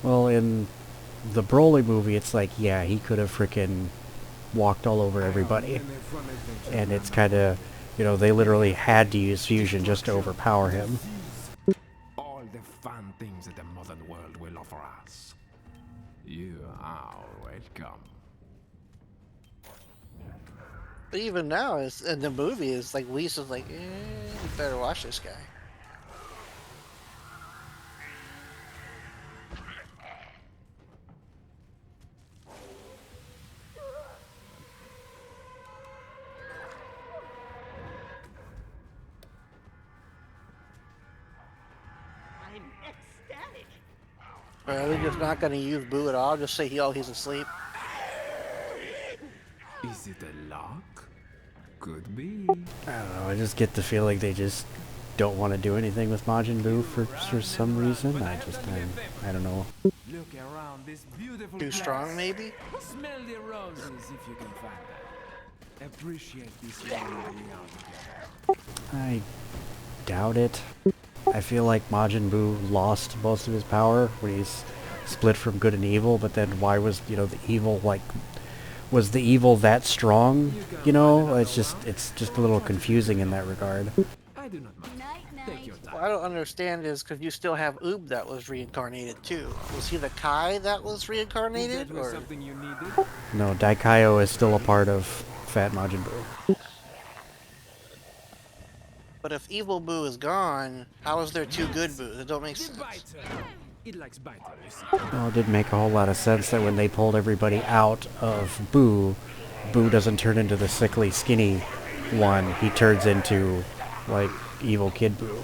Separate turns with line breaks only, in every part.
Well, in the Broly movie, it's like, yeah, he could have freaking walked all over everybody. And it's kind of, they literally had to use fusion just to overpower him.
All the fun things that the modern world will offer us. You are welcome.
But even now, it's, in the movie, it's like Lisa's like, you better watch this guy.
I'm ecstatic.
Or are they just not going to use Boo at all? Just say he's asleep.
Is it a lock? Could be.
I don't know, I just get the feeling they just don't want to do anything with Majin Buu for some reason. I don't know.
Look around this beautiful
Too strong, maybe?
Smell the roses if you can find them. Appreciate this moment we are together.
I doubt it. I feel like Majin Buu lost most of his power when he's split from good and evil, but then why was, the evil, was the evil that strong? It's just a little confusing in that regard.
I do not mind.
Night,
Take
night.
your time.
What I don't understand is because you still have Oob that was reincarnated too. Was he the Kai that was reincarnated?
That was
Or
something you needed?
No, Daikaio is still a part of Fat Majin Buu.
but if Evil Boo is gone, how is there two good Boos? It don't make
The
sense.
biter. It likes biter, you see.
Well, it did make a whole lot of sense that when they pulled everybody out of Boo, Boo doesn't turn into the sickly, skinny one. He turns into, like, evil Kid Boo.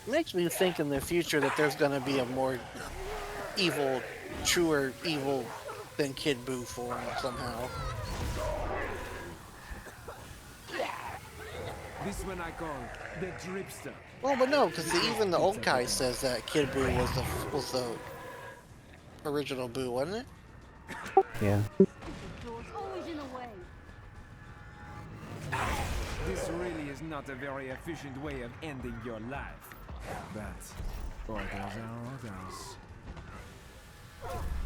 Makes me think in the future that there's gonna be a more evil, truer evil than Kid Boo form somehow.
This one I call the dripster.
Well, but no, because even the old Kai says that Kid Boo was the original Boo, wasn't it?
Yeah.
The door's always in the way.
This really is not a very efficient way of ending your life. But orders are orders.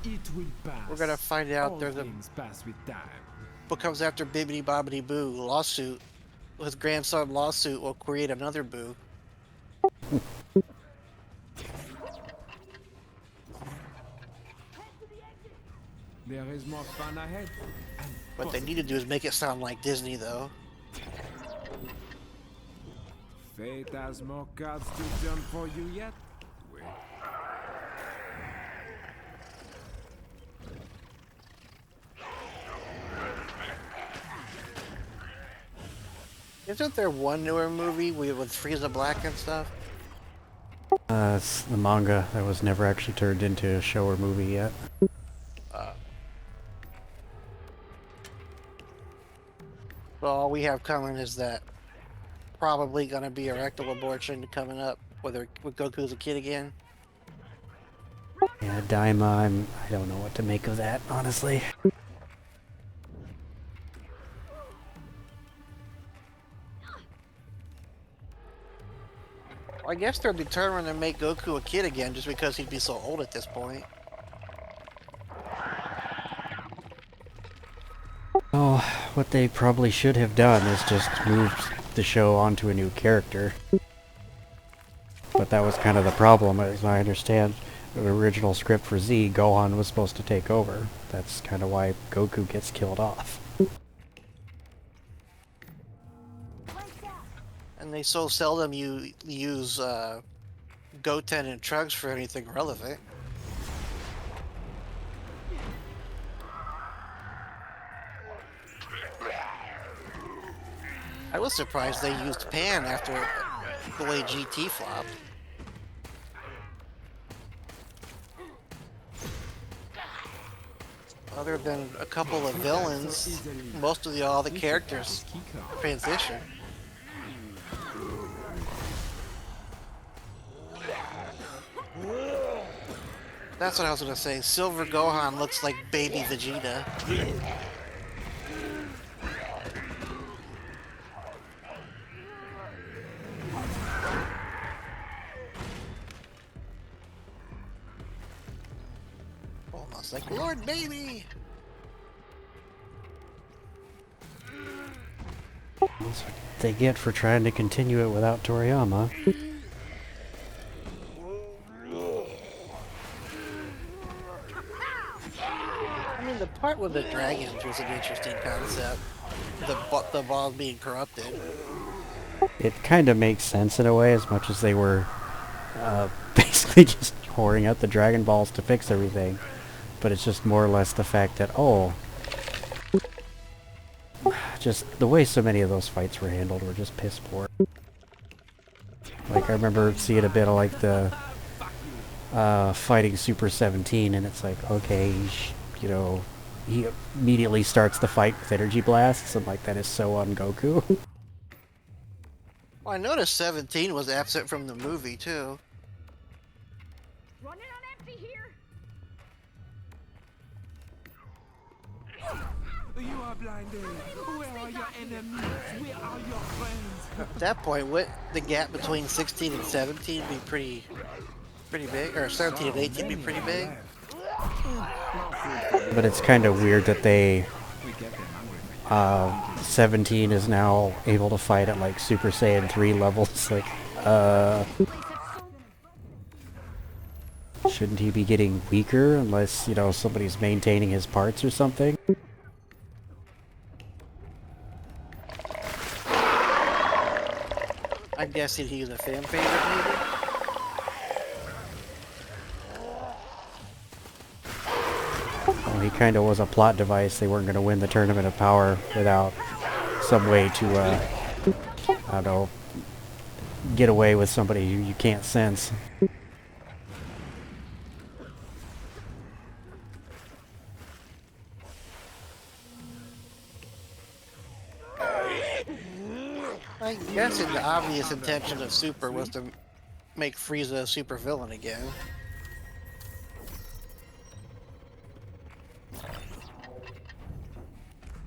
It will pass.
We're gonna find out
All
there's a
things pass with time.
what comes after Bibbidi Bobbidi Boo lawsuit. His grandson lawsuit will create another Boo.
There is more fun ahead. And
What they need to do is make it sound like Disney, though.
fate has more cards to turn for you yet. Wait.
Isn't there one newer movie with Frieza Black and stuff?
It's the manga that was never actually turned into a show or movie yet.
Well, all we have coming is that probably gonna be a rectal abortion coming up, whether with Goku's a kid again.
Yeah, Daima, I don't know what to make of that, honestly.
I guess they're determined to make Goku a kid again just because he'd be so old at this point.
Oh, what they probably should have done is just moved the show onto a new character. But that was kind of the problem, as I understand. The original script for Z, Gohan was supposed to take over. That's kind of why Goku gets killed off.
And they so seldom use Goten and Trunks for anything relevant. I was surprised they used Pan after the way GT flopped. Other than a couple of villains, most of all the characters transition. That's what I was gonna say. Silver Gohan looks like baby Vegeta. It's like, Lord baby!
That's what they get for trying to continue it without Toriyama.
I mean, the part with the dragons was an interesting concept. The ball being corrupted.
It kind of makes sense in a way, as much as they were basically just whoring out the Dragon Balls to fix everything. But it's just more or less the fact that, oh, just the way so many of those fights were handled were just piss poor. Like, I remember seeing a bit of, like, the fighting Super 17, and it's like, okay, you know, he immediately starts the fight with energy blasts, and, like, that is so on Goku.
Well, I noticed 17 was absent from the movie, too.
Running on empty here.
You are blinded. Where are your enemies? Where are your friends?
At that point, would the gap between 16 and 17 be pretty big? Or 17 and 18 be pretty big?
But it's kind of weird that they... 17 is now able to fight at, like, Super Saiyan 3 levels. Like, shouldn't he be getting weaker unless, you know, somebody's maintaining his parts or something?
I'm guessing he's a fan favorite, maybe?
Well, he kind of was a plot device. They weren't going to win the Tournament of Power without some way to, I don't know, get away with somebody you can't sense.
I'm guessing the obvious intention of Super was to make Frieza a super villain again.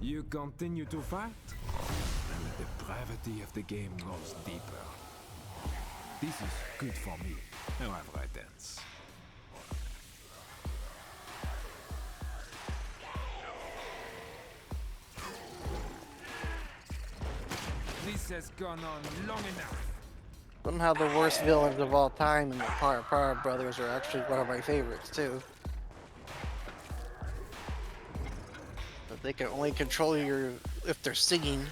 You continue to fight, and the gravity of the game goes deeper. This is good for me, however it ends. This has gone on long enough.
Somehow the worst villains of all time in the Power Brothers are actually one of my favorites, too. But they can only control you if they're singing.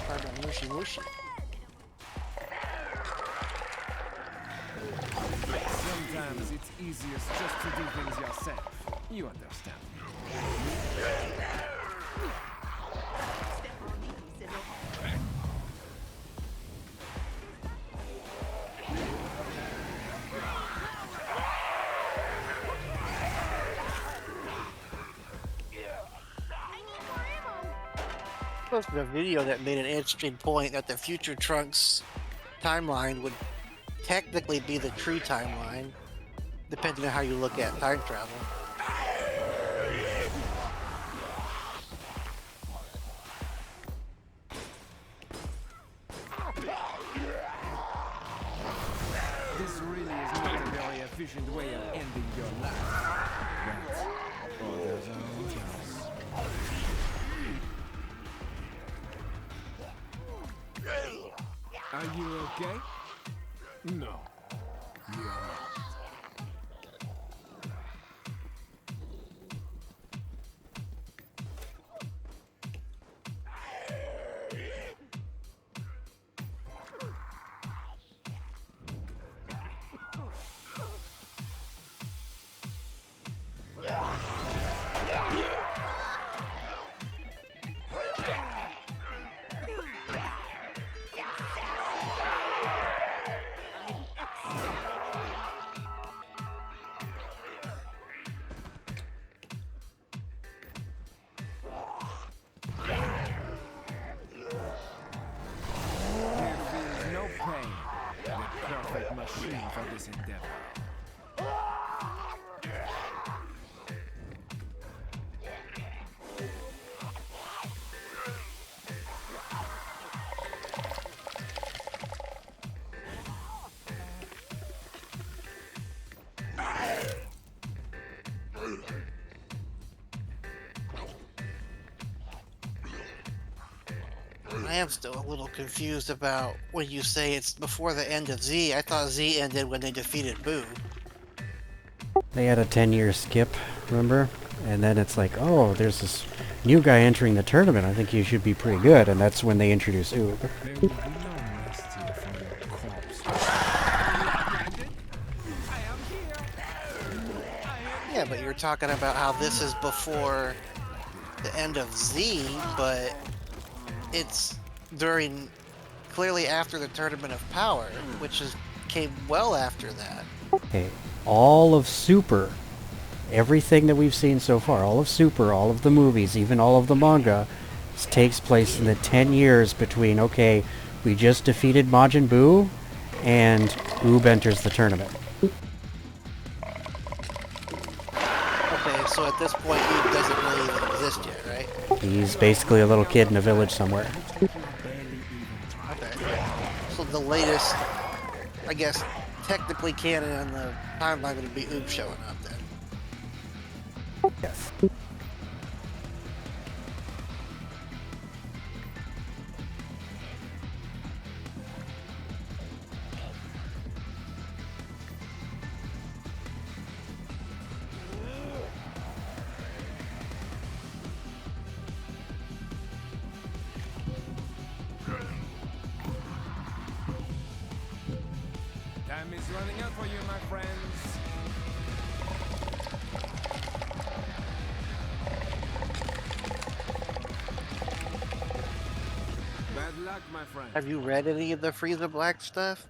Pardon, Mushi Mushi.
Sometimes it's easiest just to do things yourself. You understand.
Posted a video that made an interesting point that the future Trunks timeline would technically be the true timeline, depending on how you look at time travel.
This really is not a very efficient way of ending your life. But orders are orders. Are you okay? No, you are not. Perfect machine for this endeavor.
I am still a little confused about when you say it's before the end of Z. I thought Z ended when they defeated Boo.
They had a 10-year skip, remember? And then it's like, oh, there's this new guy entering the tournament. I think he should be pretty good. And that's when they introduce Oob.
There will be no rest here for your corpse.
Yeah, but you're talking about how this is before the end of Z, but it's clearly after the Tournament of Power, which came well after that.
Okay, all of Super, everything that we've seen so far, all of Super, all of the movies, even all of the manga, takes place in the 10 years between, okay, we just defeated Majin Buu, and Oob enters the tournament.
Okay, so at this point, Oob doesn't really even exist yet, right?
He's basically a little kid in a village somewhere.
Okay. So the latest, I guess, technically canon on the timeline would be Oob showing up then.
Yes.
Time is running out for you, my friends. Bad luck, my friend.
Have you read any of the Frieza Black stuff?